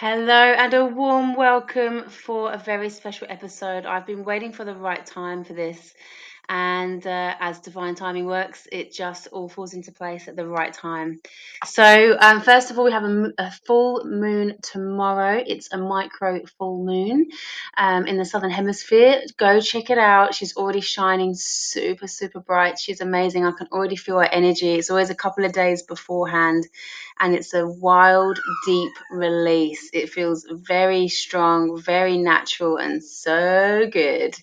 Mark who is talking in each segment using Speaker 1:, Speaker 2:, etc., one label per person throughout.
Speaker 1: Hello, and a warm welcome for a very special episode. I've been waiting for the right time for this, and as divine timing works, it just all falls into place at the right time. So, first of all, we have a full moon tomorrow. It's a micro full moon in the southern hemisphere. Go check it out. She's already shining super, super bright. She's amazing. I can already feel her energy. It's always a couple of days beforehand, and it's a wild, deep release. It feels very strong, very natural, and so good.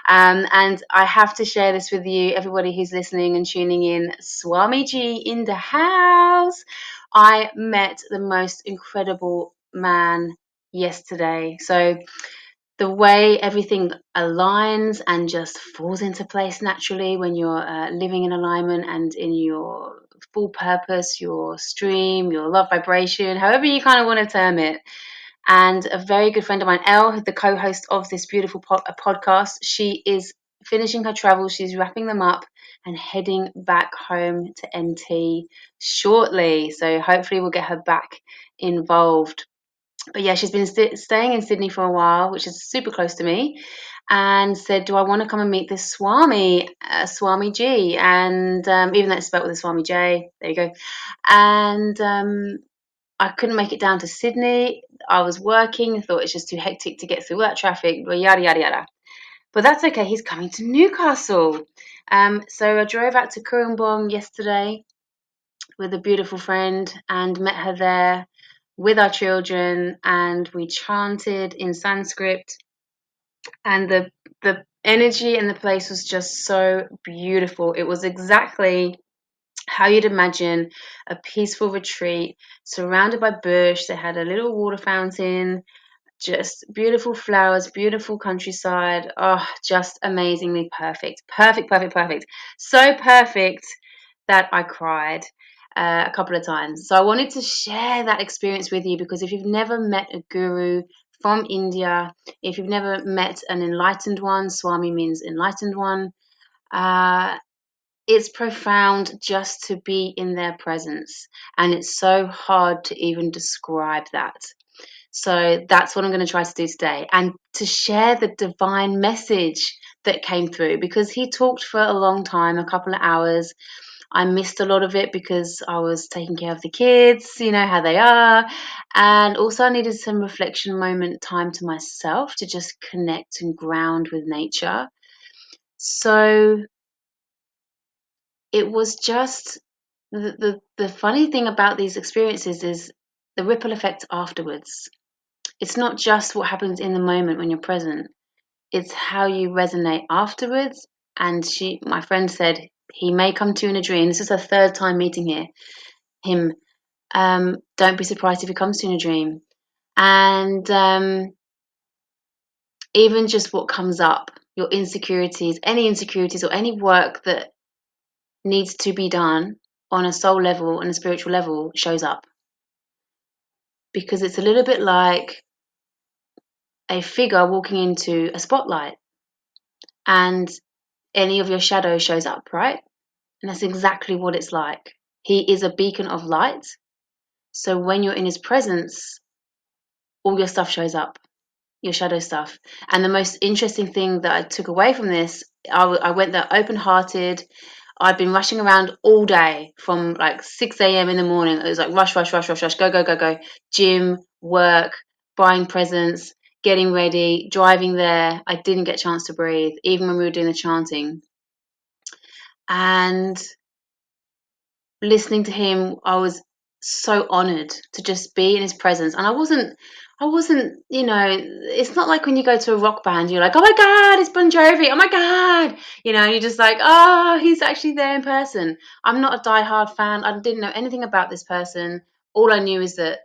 Speaker 1: And I have to share this with you, everybody who's listening and tuning in. Swamiji in the house. I met the most incredible man yesterday. So the way everything aligns and just falls into place naturally when you're living in alignment and in your full purpose, your stream, your love vibration, however you kind of want to term it. And a very good friend of mine, Elle, the co-host of this beautiful podcast, she is finishing her travels. She's wrapping them up and heading back home to NT shortly. So hopefully we'll get her back involved. But yeah, she's been staying in Sydney for a while, which is super close to me, and said, "Do I want to come and meet this Swami, Swami G?" And even though it's spelled with a Swami J, there you go. And I couldn't make it down to Sydney. I was working. I thought it's just too hectic to get through all that traffic. But yada yada yada. But that's okay. He's coming to Newcastle. So I drove out to Kurrumbong yesterday with a beautiful friend and met her there with our children, and we chanted in Sanskrit, and the energy in the place was just so beautiful. It was exactly how you'd imagine a peaceful retreat surrounded by bush. They had a little water fountain, just beautiful flowers, beautiful countryside. Oh, just amazingly perfect. Perfect, perfect, perfect. So perfect that I cried a couple of times. So I wanted to share that experience with you, because if you've never met a guru from India, if you've never met an enlightened one, Swami means enlightened one, uh, it's profound just to be in their presence. And it's so hard to even describe that. So that's what I'm going to try to do today, and to share the divine message that came through, because he talked for a long time, a couple of hours. I missed a lot of it because I was taking care of the kids, you know how they are. And also, I needed some reflection moment time to myself to just connect and ground with nature. So it was just the funny thing about these experiences is the ripple effect afterwards. It's not just what happens in the moment when you're present, it's how you resonate afterwards. And my friend said, he may come to you in a dream. This is her third time meeting him. Don't be surprised if he comes to you in a dream. And even just what comes up, your insecurities, or any work that needs to be done on a soul level and a spiritual level shows up. Because it's a little bit like a figure walking into a spotlight, and any of your shadow shows up, right? And that's exactly what it's like. He is a beacon of light. So when you're in his presence, all your stuff shows up, your shadow stuff. And the most interesting thing that I took away from this, I went there open hearted. I'd been rushing around all day from like 6 a.m. in the morning. It was like rush, rush, rush, rush, rush, go, go, go, go. Gym, work, buying presents, getting ready, driving there. I didn't get a chance to breathe, even when we were doing the chanting. And listening to him, I was so honored to just be in his presence. And I wasn't, it's not like when you go to a rock band, you're like, oh my God, it's Bon Jovi. Oh my God. You're just like, oh, he's actually there in person. I'm not a diehard fan. I didn't know anything about this person. All I knew is that,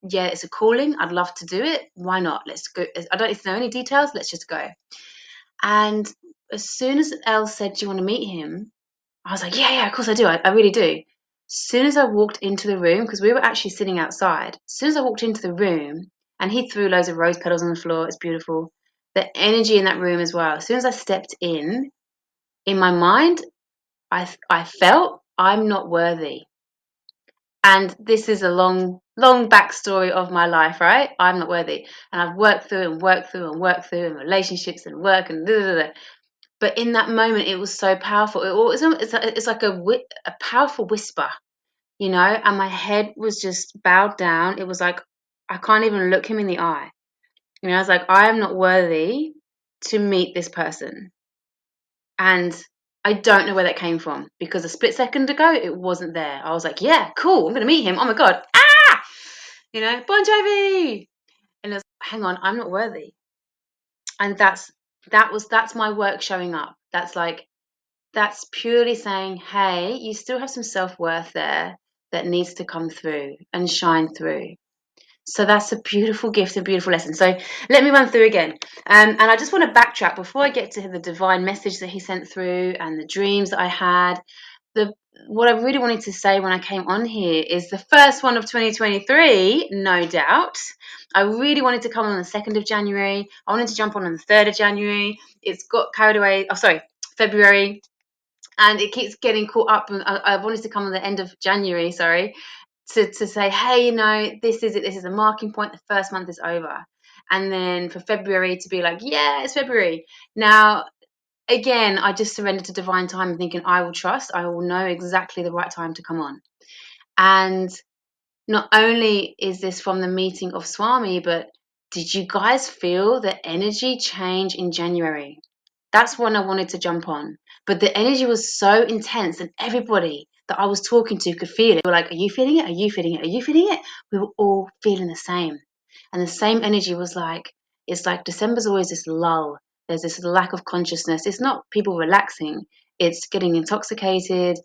Speaker 1: yeah, it's a calling. I'd love to do it. Why not? Let's go. I don't need to know any details. Let's just go. And as soon as Elle said, do you want to meet him? I was like, yeah, of course I do. I really do. As soon as I walked into the room, because we were actually sitting outside, as soon as I walked into the room, and he threw loads of rose petals on the floor, it's beautiful. The energy in that room as well. As soon as I stepped in my mind, I felt I'm not worthy. And this is a long long backstory of my life, right? I'm not worthy. And I've worked through and worked through and worked through and relationships and work and da, da, da. But in that moment, it was so powerful. It's like a powerful whisper, you know, and my head was just bowed down. It was like, I can't even look him in the eye. You know, I was like, I am not worthy to meet this person. And I don't know where that came from because a split second ago, it wasn't there. I was like, yeah, cool. I'm going to meet him. Oh my God. Ah, you know, Bon Jovi. And it was, hang on, I'm not worthy. And that's my work showing up. That's purely saying, hey, you still have some self-worth there that needs to come through and shine through. So that's a beautiful gift, a beautiful lesson. So let me run through again. And I just want to backtrack before I get to the divine message that he sent through and the dreams that I had. What I really wanted to say when I came on here is the first one of 2023, no doubt. I really wanted to come on the 2nd of January. I wanted to jump on the 3rd of January. It's got carried away. Oh, sorry, February. And it keeps getting caught up. I wanted to come on the end of January, sorry, to say, hey, you know, this is it. This is a marking point. The first month is over. And then for February to be like, yeah, it's February. Now, again, I just surrendered to divine time thinking I will trust. I will know exactly the right time to come on. And not only is this from the meeting of Swami, but did you guys feel the energy change in January? That's when I wanted to jump on. But the energy was so intense and everybody that I was talking to could feel it. They were like, are you feeling it? Are you feeling it? Are you feeling it? We were all feeling the same. And the same energy was like, it's like December's always this lull. There's this lack of consciousness. It's not people relaxing. It's getting intoxicated,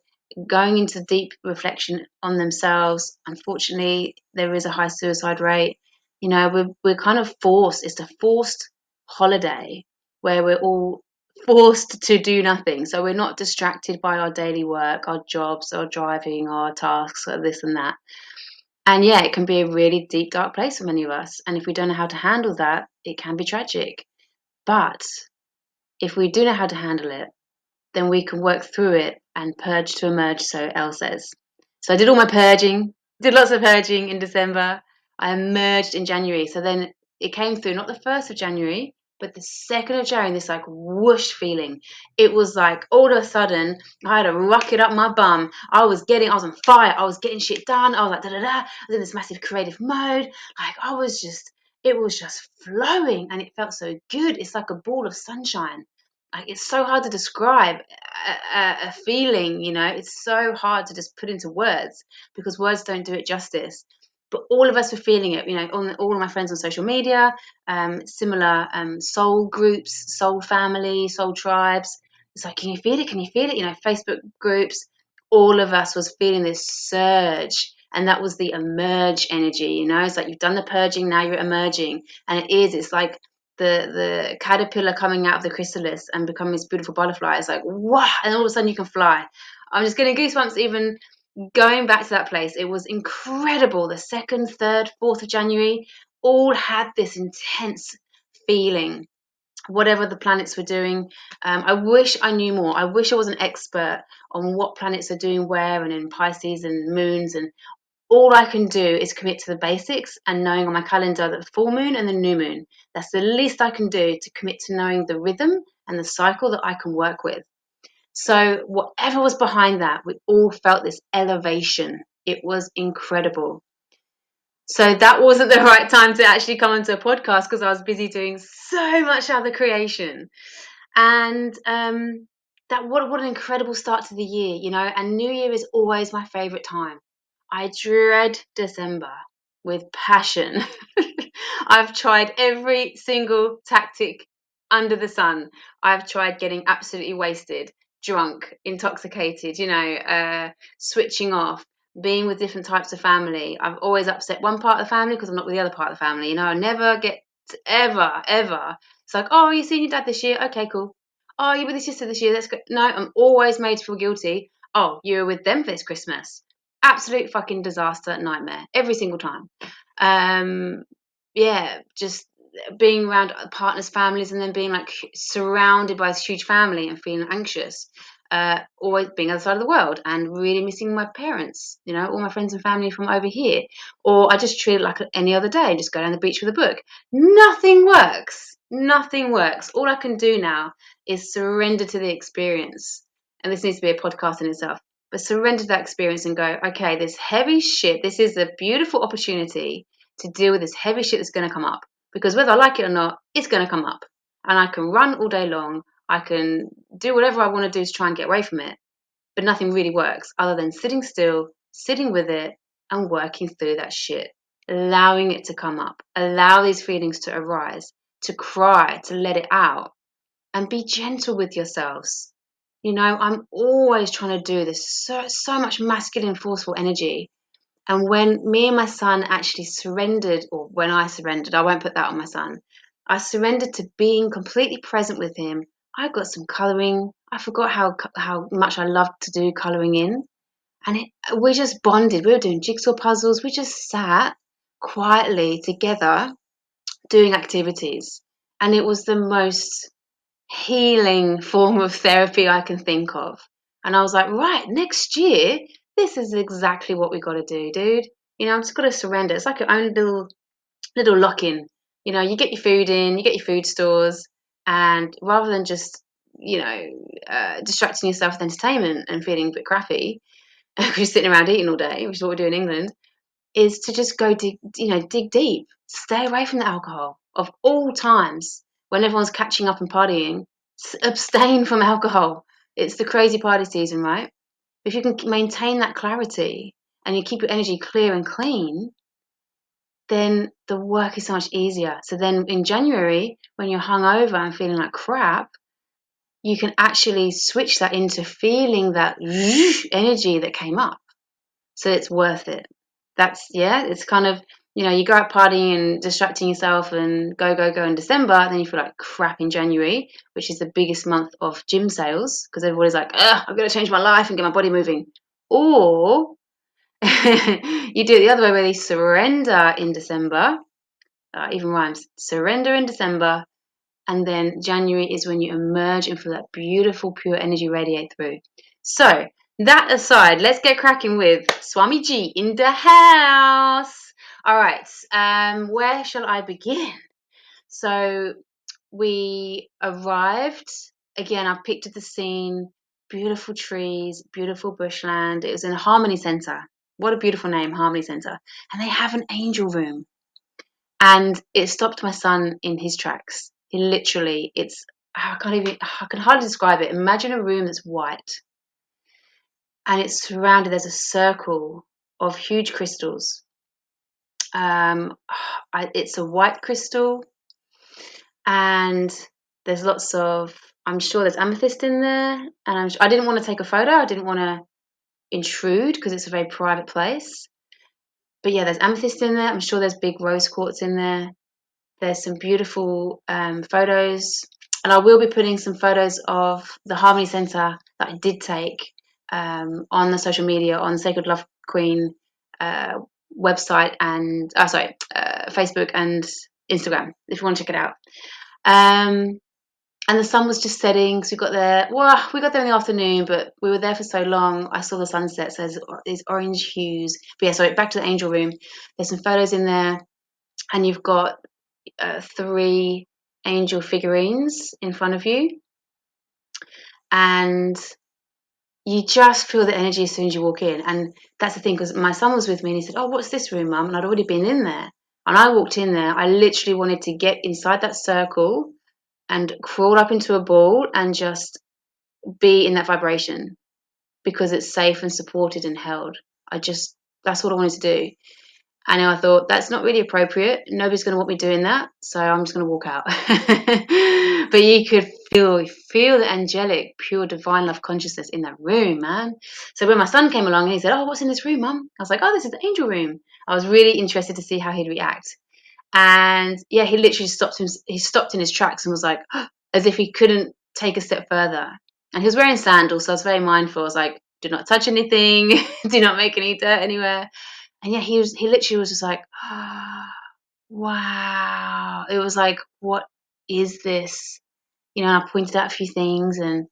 Speaker 1: going into deep reflection on themselves. Unfortunately, there is a high suicide rate. You know, we're kind of forced. It's a forced holiday where we're all forced to do nothing. So we're not distracted by our daily work, our jobs, our driving, our tasks, or this and that. And yeah, it can be a really deep, dark place for many of us. And if we don't know how to handle that, it can be tragic. But if we do know how to handle it, then we can work through it and purge to emerge, so Elle says. So I did all my purging, did lots of purging in December. I emerged in January. So then it came through, not the 1st of January, but the 2nd of January, this like whoosh feeling. It was like all of a sudden, I had a rocket up my bum. I was on fire. I was getting shit done. I was like, da da da. I was in this massive creative mode. Like it was just flowing and it felt so good. It's like a ball of sunshine. Like it's so hard to describe a feeling, you know. It's so hard to just put into words because words don't do it justice. But all of us were feeling it, you know. All of my friends on social media, similar soul groups, soul family, soul tribes. It's like, can you feel it? Can you feel it? You know, Facebook groups. All of us was feeling this surge, and that was the emerge energy. You know, it's like you've done the purging, now you're emerging, and it is. It's like the caterpillar coming out of the chrysalis and becoming this beautiful butterfly. It's like, wow, and all of a sudden you can fly. I'm just getting goosebumps even going back to that place. It was incredible. The 2nd, 3rd, 4th of January all had this intense feeling, whatever the planets were doing. I wish I knew more. I wish I was an expert on what planets are doing where and in Pisces and moons, and all I can do is commit to the basics and knowing on my calendar that the full moon and the new moon, that's the least I can do to commit to knowing the rhythm and the cycle that I can work with. So, whatever was behind that, we all felt this elevation. It was incredible. So, that wasn't the right time to actually come onto a podcast because I was busy doing so much other creation. And that what an incredible start to the year, you know. And New Year is always my favorite time. I dread December with passion. I've tried every single tactic under the sun. I've tried getting absolutely wasted, drunk, intoxicated, you know, switching off, being with different types of family. I've always upset one part of the family because I'm not with the other part of the family. You know, I never get to ever. It's like, oh, you seen your dad this year? Okay, cool. Oh, you were with your sister this year? That's good. No, I'm always made to feel guilty. Oh, you were with them for this Christmas. Absolute fucking disaster, nightmare every single time. Um, yeah, just being around partners' families and then being like surrounded by this huge family and feeling anxious. always being on the other side of the world and really missing my parents, all my friends and family from over here. Or I just treat it like any other day, just go down the beach with a book. Nothing works. Nothing works. All I can do now is surrender to the experience. And this needs to be a podcast in itself. But surrender to that experience and go, okay, this heavy shit, this is a beautiful opportunity to deal with this heavy shit that's going to come up. Because whether I like it or not, it's going to come up. And I can run all day long. I can do whatever I want to do to try and get away from it. But nothing really works other than sitting still, sitting with it, and working through that shit. Allowing it to come up. Allow these feelings to arise. To cry, to let it out. And be gentle with yourselves. I'm always trying to do this so much masculine, forceful energy. And when me and my son actually surrendered, or when I surrendered, I won't put that on my son. I surrendered to being completely present with him. I got some colouring. I forgot how much I loved to do colouring in. And we just bonded. We were doing jigsaw puzzles. We just sat quietly together doing activities. And it was the most healing form of therapy I can think of. And I was like, right, next year, this is exactly what we got to do, dude. I'm just got to surrender. It's like your own little lock-in. You get your food in, you get your food stores, and rather than just, distracting yourself with entertainment and feeling a bit crappy because you're sitting around eating all day, which is what we do in England, is to just go dig deep. Stay away from the alcohol of all times. When everyone's catching up and partying, abstain from alcohol. It's the crazy party season, right? If you can maintain that clarity and you keep your energy clear and clean, then the work is so much easier. So then in January, when you're hungover and feeling like crap, you can actually switch that into feeling that energy that came up. So it's worth it. It's kind of, you go out partying and distracting yourself and go in December, then you feel like crap in January, which is the biggest month of gym sales, because everybody's like, I've got to change my life and get my body moving. Or you do it the other way, where you surrender in December, even rhymes, surrender in December, and then January is when you emerge and feel that beautiful, pure energy radiate through. So, that aside, let's get cracking with Swamiji in the house. All right, where shall I begin? So, we arrived. Again, I picked the scene. Beautiful trees, beautiful bushland. It was in a Harmony Centre. What a beautiful name, Harmony Centre. And they have an angel room. And it stopped my son in his tracks. He literally, I can hardly describe it. Imagine a room that's white and it's surrounded, there's a circle of huge crystals. It's a white crystal, and there's lots of, I'm sure there's amethyst in there. And I didn't want to take a photo. I didn't want to intrude because it's a very private place. But yeah, there's amethyst in there. I'm sure there's big rose quartz in there. There's some beautiful photos, and I will be putting some photos of the Harmony Centre that I did take on the social media, on Sacred Love Queen website and Facebook and Instagram, if you want to check it out. And the sun was just setting, so we got there in the afternoon, but we were there for so long. I saw the sunset, so there's these orange hues. But yeah, sorry, back to the angel room. There's some photos in there, and you've got 3 angel figurines in front of you, and you just feel the energy as soon as you walk in. And that's the thing, because my son was with me and he said, "Oh, what's this room, Mum?" And I'd already been in there, and I walked in there. I literally wanted to get inside that circle and crawl up into a ball and just be in that vibration, because it's safe and supported and held. That's what I wanted to do. And I thought, that's not really appropriate. Nobody's going to want me doing that, so I'm just going to walk out. But you could feel the angelic, pure, divine love consciousness in that room, man. So when my son came along and he said, "Oh, what's in this room, Mum?" I was like, "Oh, this is the angel room." I was really interested to see how he'd react. And yeah, he literally stopped in his tracks and was like, as if he couldn't take a step further. And he was wearing sandals, so I was very mindful. I was like, "Do not touch anything. Do not make any dirt anywhere." And yeah, he literally was just like, wow. It was like, what is this? And I pointed out a few things, and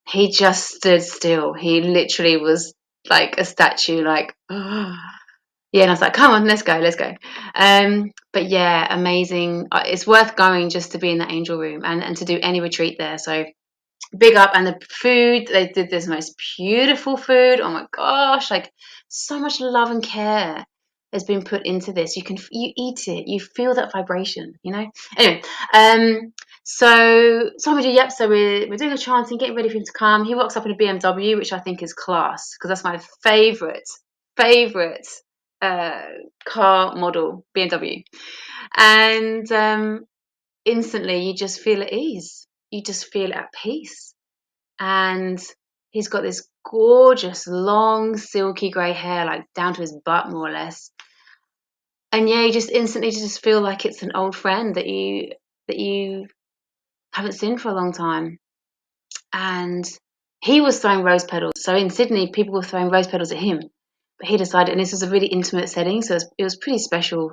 Speaker 1: He just stood still. He literally was like a statue, like, yeah, and I was like, come on, let's go, let's go. But yeah, amazing. It's worth going just to be in the angel room and to do any retreat there. So big up. And the food, they did this most beautiful food. Oh my gosh, like so much love and care has been put into this. You eat it, you feel that vibration, you know. Anyway, so we do, yep. So we're doing a chanting, getting ready for him to come. He walks up in a BMW, which I think is class because that's my favorite uh, car model, BMW. And instantly, you just feel at ease. You just feel at peace. And he's got this gorgeous, long, silky grey hair, like down to his butt, more or less. And yeah, you just instantly just feel like it's an old friend that you haven't seen for a long time. And he was throwing rose petals. So in Sydney, people were throwing rose petals at him, but he decided, and this was a really intimate setting, so it was pretty special.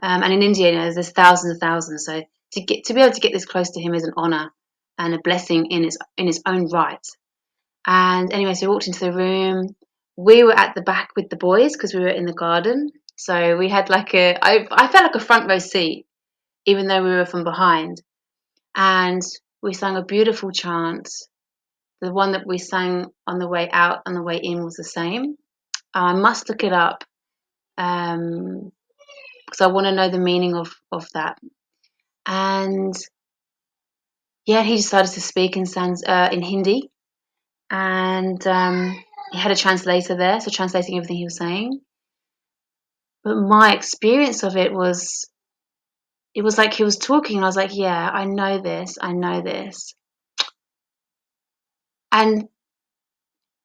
Speaker 1: And in India, there's thousands and thousands, so to be able to get this close to him is an honor and a blessing in its own right. And anyway, so we walked into the room. We were at the back with the boys because we were in the garden. So we had like I felt like a front row seat, even though we were from behind. And we sang a beautiful chant. The one that we sang on the way out and the way in was the same. I must look it up because I want to know the meaning of that. And yeah, he decided to speak in Hindi, and he had a translator there, so translating everything he was saying. But my experience of it was like he was talking, and I was like, yeah, I know this, I know this. And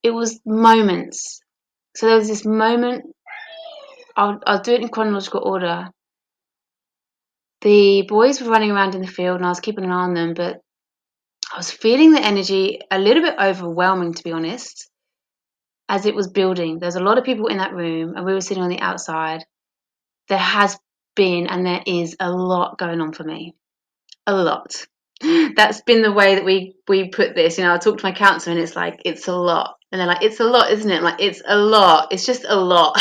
Speaker 1: it was moments. So there was this moment, I'll do it in chronological order. The boys were running around in the field, and I was keeping an eye on them, but I was feeling the energy a little bit overwhelming, to be honest, as it was building. There's a lot of people in that room, and we were sitting on the outside. There has been and there is a lot going on for me. A lot. That's been the way that we put this. I talk to my counselor and it's like, it's a lot. And they're like, it's a lot, isn't it? I'm like, it's a lot. It's just a lot.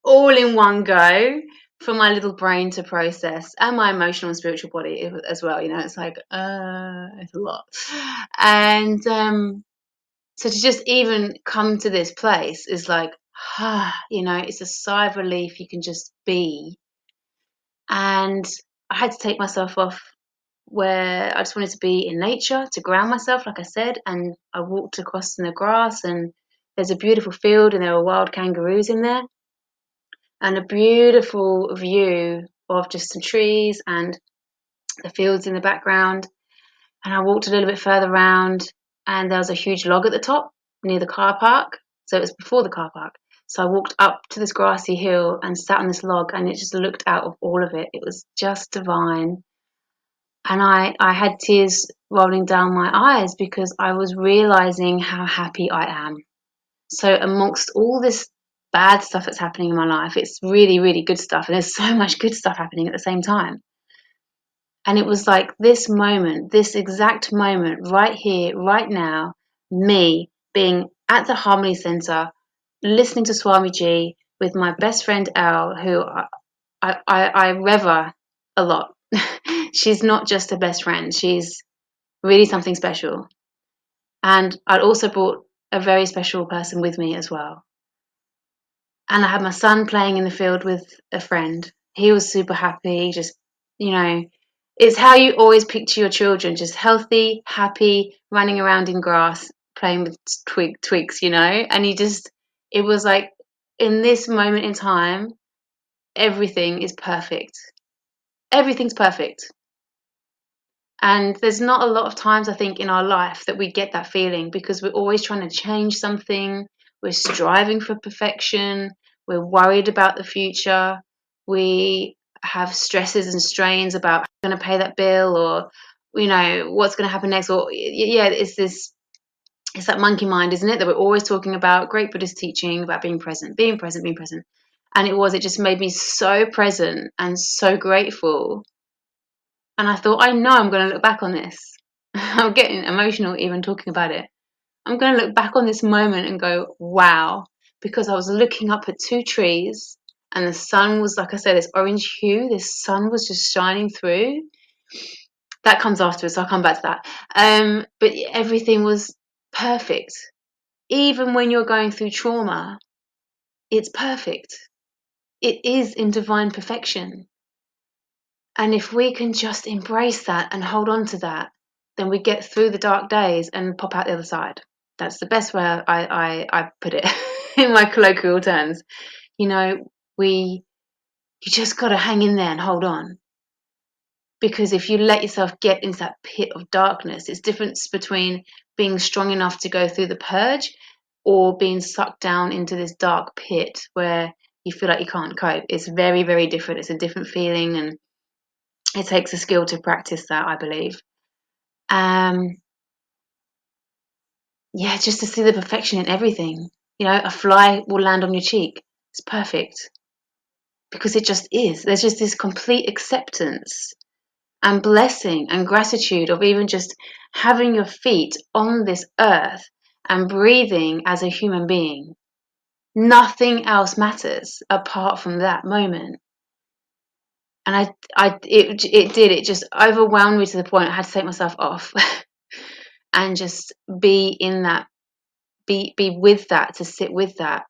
Speaker 1: All in one go for my little brain to process and my emotional and spiritual body as well. It's like, it's a lot. And so to just even come to this place is like, it's a sigh of relief. You can just be. And I had to take myself off where I just wanted to be in nature to ground myself, like I said. And I walked across in the grass, and there's a beautiful field, and there were wild kangaroos in there, and a beautiful view of just some trees and the fields in the background. And I walked a little bit further around, and there was a huge log at the top near the car park. So it was before the car park. So I walked up to this grassy hill and sat on this log, and it just looked out of all of it. It was just divine. And I had tears rolling down my eyes because I was realizing how happy I am. So amongst all this bad stuff that's happening in my life, it's really, really good stuff. And there's so much good stuff happening at the same time. And it was like this moment, this exact moment right here, right now, me being at the Harmony Center, listening to Swamiji with my best friend Elle, who I rever a lot. She's not just a best friend, she's really something special. And I'd also brought a very special person with me as well. And I had my son playing in the field with a friend. He was super happy, just, it's how you always picture your children, just healthy, happy, running around in grass, playing with twigs, and it was like, in this moment in time, everything is perfect. Everything's perfect. And there's not a lot of times, I think, in our life that we get that feeling because we're always trying to change something. We're striving for perfection. We're worried about the future. We have stresses and strains about how we're going to pay that bill or, what's going to happen next. Or, yeah, it's that monkey mind, isn't it? That we're always talking about great Buddhist teaching about being present, being present, being present. And it just made me so present and so grateful. And I thought, I know I'm going to look back on this. I'm getting emotional even talking about it. I'm going to look back on this moment and go, wow, because I was looking up at two trees and the sun was, like I said, this orange hue, this sun was just shining through. That comes afterwards, so I'll come back to that. But everything was perfect. Even when you're going through trauma, it's perfect. It is in divine perfection. And if we can just embrace that and hold on to that, then we get through the dark days and pop out the other side. That's the best way I put it in my colloquial terms. You know, you just got to hang in there and hold on. Because if you let yourself get into that pit of darkness, it's difference between being strong enough to go through the purge or being sucked down into this dark pit where you feel like you can't cope. It's very, very different. It's a different feeling, and it takes a skill to practice that, I believe. Yeah, just to see the perfection in everything. You know, a fly will land on your cheek. It's perfect because it just is. There's just this complete acceptance and blessing and gratitude of even just having your feet on this earth and breathing as a human being. Nothing else matters apart from that moment. And it just overwhelmed me to the point I had to take myself off and just be in that, be with that, to sit with that.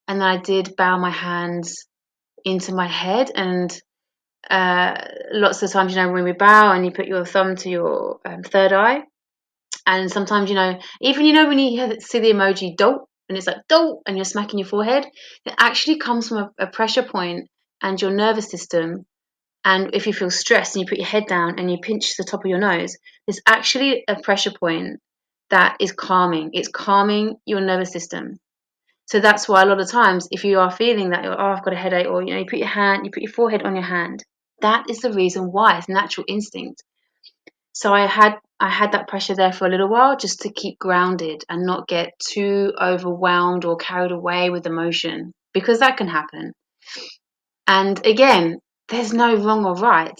Speaker 1: And then I did bow my hands into my head, and lots of times, when we bow and you put your thumb to your third eye, and sometimes, even when you see the emoji dolt, and it's like dolt, and you're smacking your forehead, it actually comes from a pressure point and your nervous system. And if you feel stressed and you put your head down and you pinch the top of your nose, there's actually a pressure point that is calming. It's calming your nervous system. So that's why a lot of times, if you are feeling that, I've got a headache, or you put your forehead on your hand. That is the reason why. It's natural instinct. So I had that pressure there for a little while, just to keep grounded and not get too overwhelmed or carried away with emotion, because that can happen. And again, there's no wrong or right,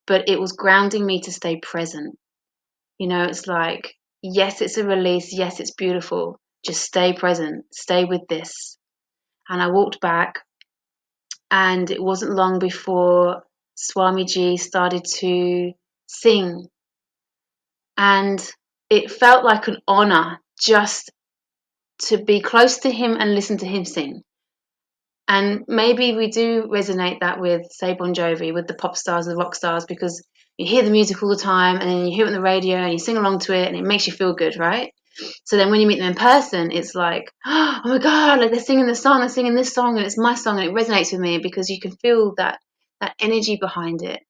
Speaker 1: but it was grounding me to stay present. It's like, yes, it's a release. Yes, it's beautiful. Just stay present. Stay with this. And I walked back, and it wasn't long before Swamiji started to sing. And it felt like an honor just to be close to him and listen to him sing. And maybe we do resonate that with, say, Bon Jovi, with the pop stars, the rock stars, because you hear the music all the time, and then you hear it on the radio and you sing along to it and it makes you feel good, right? So then when you meet them in person, it's like, oh my God, like they're singing this song, they're singing this song, and it's my song, and it resonates with me because you can feel that energy behind it.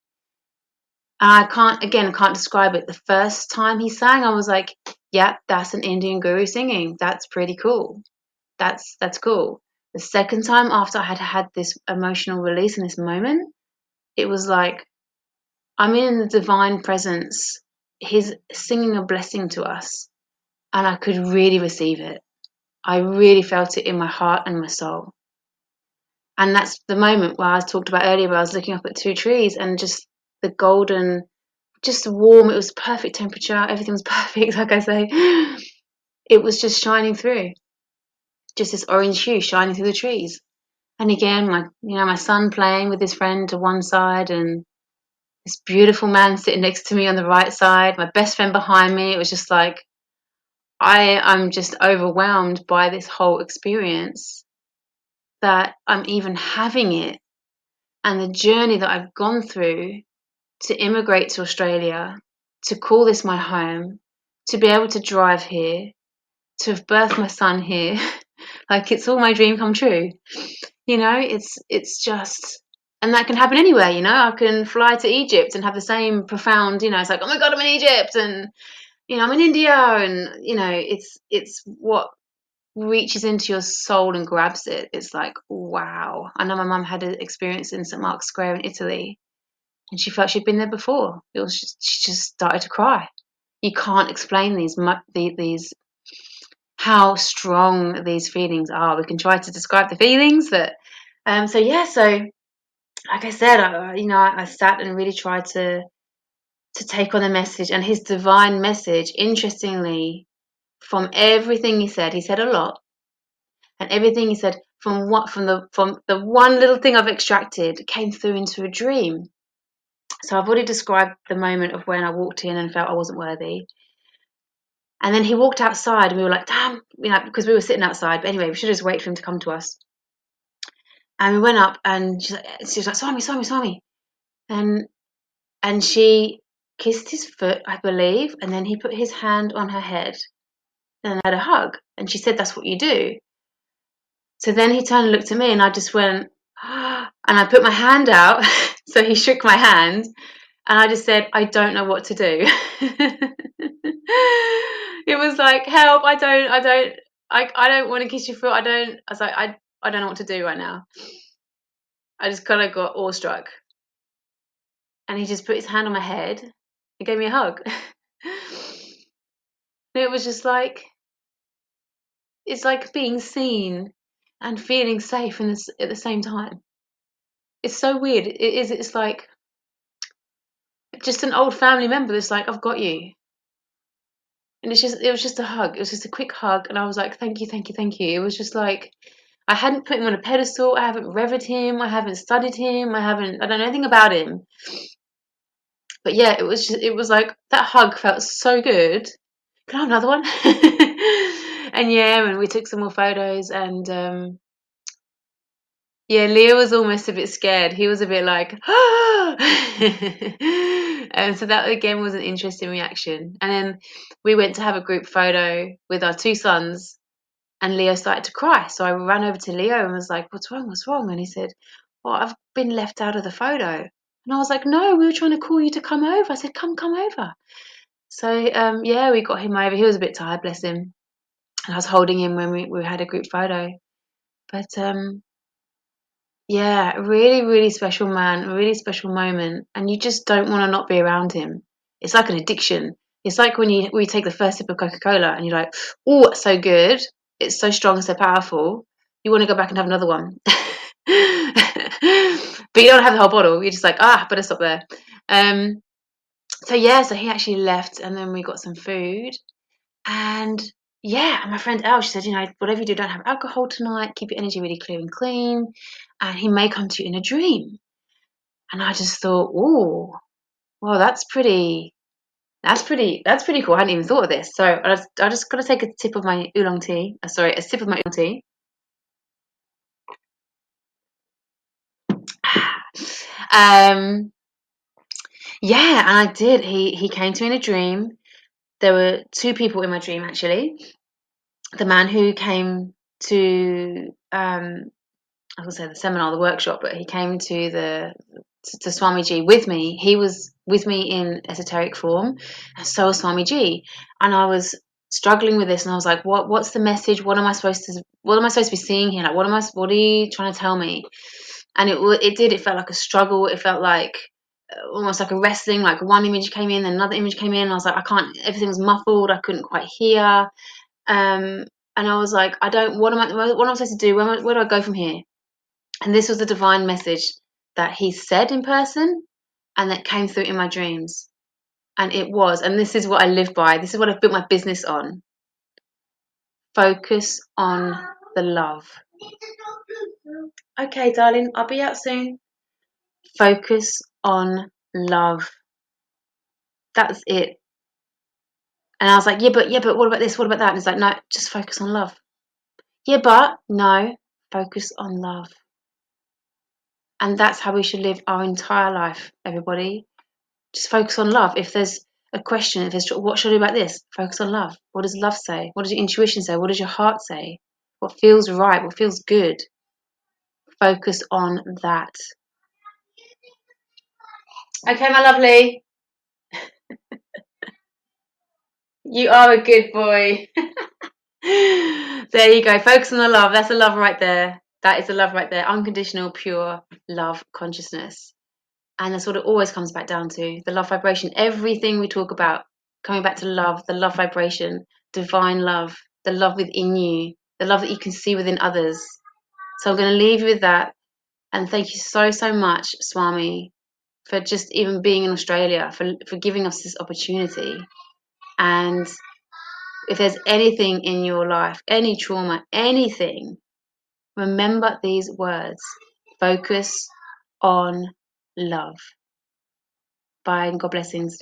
Speaker 1: And I can't describe it. The first time he sang, I was like, yeah, that's an Indian guru singing. That's pretty cool. That's cool. The second time, after I had had this emotional release in this moment, it was like, I'm in the divine presence. He's singing a blessing to us, and I could really receive it. I really felt it in my heart and my soul. And that's the moment where I talked about earlier, where I was looking up at two trees and just the golden, just warm. It was perfect temperature. Everything was perfect, like I say. It was just shining through, just this orange hue shining through the trees. And again, my son playing with his friend to one side, and this beautiful man sitting next to me on the right side, my best friend behind me. It was just like, I'm just overwhelmed by this whole experience, that I'm even having it, and the journey that I've gone through to immigrate to Australia, to call this my home, to be able to drive here, to have birthed my son here. Like, it's all my dream come true. It's just, and that can happen anywhere. I can fly to Egypt and have the same profound, it's like, oh my God, I'm in Egypt, and I'm in India, and it's what reaches into your soul and grabs it. It's like, wow. I know my mum had an experience in St. Mark's Square in Italy, and she felt she'd been there before. She just started to cry. You can't explain these how strong these feelings are. We can try to describe the feelings, but so like I said, I sat and really tried to to take on the message. And his divine message, interestingly, from everything he said a lot, and everything he said from the one little thing I've extracted came through into a dream. So I've already described the moment of when I walked in and felt I wasn't worthy. And then he walked outside and we were like, damn, because we were sitting outside. But anyway, we should just wait for him to come to us. And we went up and she was like, Swami. And she kissed his foot, I believe. And then he put his hand on her head and had a hug. And she said, that's what you do. So then he turned and looked at me and I just went, and I put my hand out. So he shook my hand and I just said, I don't know what to do. It was like, help, I don't want to kiss your foot. I was like, I don't know what to do right now. I just kind of got awestruck. And he just put his hand on my head and gave me a hug. And it was just like, it's like being seen and feeling safe at the same time. It's so weird. It's like just an old family member that's like, I've got you. And it was just a hug. It was just a quick hug. And I was like, thank you. It was just like, I hadn't put him on a pedestal. I haven't revered him. I haven't studied him. I don't know anything about him. But yeah, it was like that hug felt so good. Can I have another one? And yeah, and we took some more photos and yeah, Leo was almost a bit scared. He was a bit like, ah! And so that again was an interesting reaction. And then we went to have a group photo with our two sons, and Leo started to cry. So I ran over to Leo and was like, what's wrong? What's wrong? And he said, well, I've been left out of the photo. And I was like, no, we were trying to call you to come over. I said, come over. So yeah, we got him over. He was a bit tired, bless him. And I was holding him when we had a group photo. But yeah, really, really special man, a really special moment. And you just don't want to not be around him. It's like an addiction. It's like when you take the first sip of Coca-Cola and you're like, oh, it's so good. It's so strong, so powerful. You want to go back and have another one. But you don't have the whole bottle. You're just like, better stop there. So yeah, so he actually left and then we got some food. And yeah, and my friend Elle, she said, whatever you do, don't have alcohol tonight. Keep your energy really clear and clean. And he may come to you in a dream. And I just thought, oh, well, that's pretty cool. I hadn't even thought of this. So I just got to take a sip of my oolong tea. A sip of my oolong tea. Yeah, and I did. He came to me in a dream. There were two people in my dream actually. The man who came to I was gonna say the seminar, the workshop, but he came to Swamiji with me. He was with me in esoteric form, and so was Swamiji. And I was struggling with this, and I was like, what's the message? What am I supposed to be seeing here? Like, what are you trying to tell me? And it felt like a struggle. It felt like almost like a wrestling. Like one image came in, then another image came in. And I was like, I can't. Everything was muffled. I couldn't quite hear. And I was like, what am I supposed to do? Where do I go from here? And this was the divine message that he said in person and that came through in my dreams. And this is what I live by. This is what I've built my business on. Focus on the love. Okay, darling, I'll be out soon. Focus on love. That's it. And I was like, yeah, but what about this? What about that? And it's like, no, just focus on love. Yeah, but no, focus on love. And that's how we should live our entire life, everybody. Just focus on love. If there's a question, what should I do about this? Focus on love. What does love say? What does your intuition say? What does your heart say? What feels right? What feels good? Focus on that. Okay, my lovely. You are a good boy. There you go. Focus on the love. That's the love right there. That is the love right there. Unconditional, pure love consciousness. And that's what it always comes back down to. The love vibration. Everything we talk about, coming back to love, the love vibration, divine love, the love within you, the love that you can see within others. So I'm going to leave you with that. And thank you so, so much, Swami, for just even being in Australia, for giving us this opportunity. And if there's anything in your life, any trauma, anything, remember these words. Focus on love. Bye and God blessings.